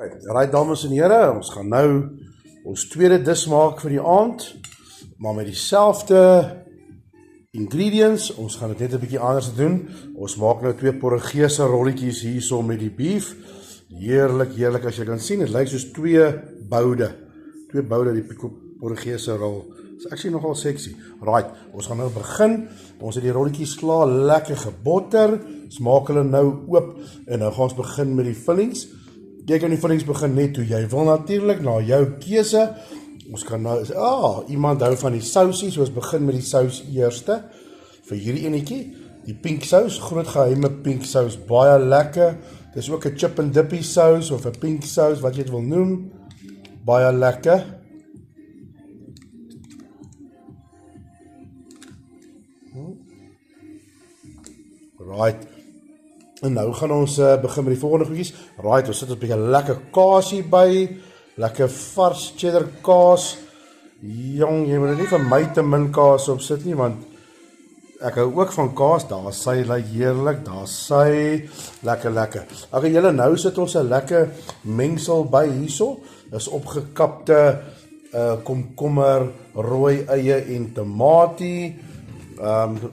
Right, dames en here, ons gaan nou ons tweede dis maak vir die aand, maar met dieselfde ingredients. Ons gaan dit net 'n bietjie anders doen. Ons maak nou 2 Portugese rolletjies hierso met die beef. Heerlik, heerlik as jy kan sien. Dit lyk soos 2 boude. 2 boude, die Portugese rol. Dit is actually nogal sexy. Right, ons gaan nou begin. Ons het die rolletjies klaar lekker gebotter. Ons maak hulle nou oop en nou gaan ons begin met die fillings. Jy kan die fillings begin net hoe jy wil natuurlik, na jou keuse. Ons kan nou, iemand hou van die sousie, so ons begin met die sous eerste. Vir hierdie enetjie, die pink sous, groot geheime pink sous, baie lekker. Dis ook 'n chip and dippy sous of 'n pink sous, wat jy dit wil noem. Baie lekker. Right. En nou gaan ons begin met die volgende goedjies. Right, ons sit 'n bietjie lekker kaas hierby. Lekker vars cheddar kaas. Jong, jy moet er nie vir my te min kaas op sit nie, want ek hou ook van kaas. Daar sy like heerlik, daar sy lekker lekker. Okay, julle, nou sit ons 'n lekker mengsel by hierso. Dis opgekapte komkommer, rooi eie en tamatie.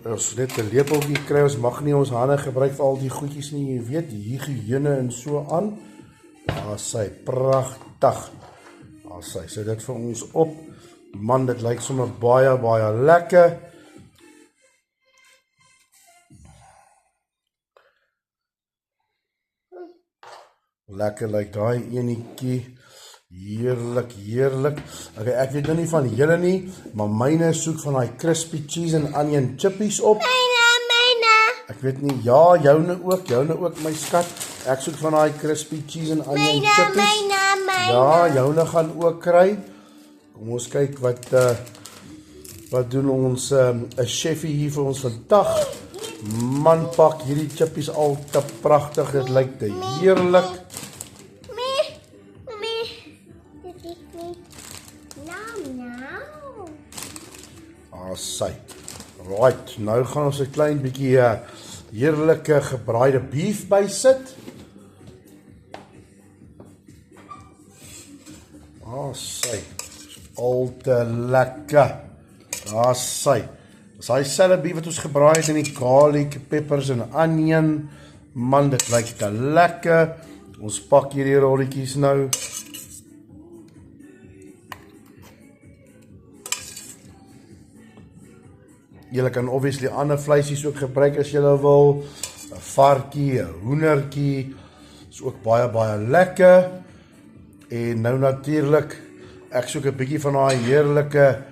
Ons net 'n lepeltjie kry, ons mag nie ons hande gebruik vir al die goedjies nie, jy weet, higiëne en so aan. Daar sy, pragtig. Daar sy, sit dit vir ons op. Man, dit lyk sommer baie, baie lekker. Lekker lyk daai enetjie. Heerlik, heerlik. Okay, ek weet nou nie van julle nie, maar myne soek van daai crispy cheese en onion chippies op. Myne. Ek weet nie, ja, joune ook my skat. Ek soek van daai crispy cheese en onion chippies. Myne. Ja, joune gaan ook kry. Kom ons kyk wat doen ons 'n chefie hier vir ons vandag. Man, pak hierdie chippies al te pragtig, dit lyk te heerlik. Sy. Right, nou gaan ons 'n klein bietjie heerlike gebraaide beef bysit. Sy. Al te lekker. Sy. Dis hy selfe beef wat ons gebraai het in die garlic, peppers en onion. Man, dit lyk te lekker. Ons pak hierdie rolletjies nou. Julle kan obviously ander vleisies ook gebruik as julle wil. 'n Varkie, 'n hoendertjie. Is ook baie, baie lekker. En nou natuurlik, ek soek 'n bietjie van daai heerlike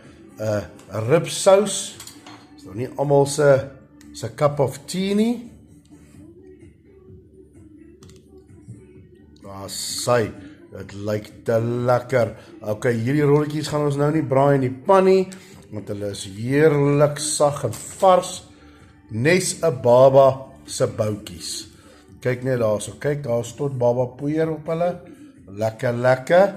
ribsous. Is nou nie almal se cup of tea nie. Sy, dit lyk te lekker. Okay, hierdie rolletjies gaan ons nou nie braai in die pan nie, want hulle is heerlik sag en vars, nes 'n baba se boutjies. Kyk net daarso, kyk, daar's tot baba poeier op hulle. Lekker, lekker.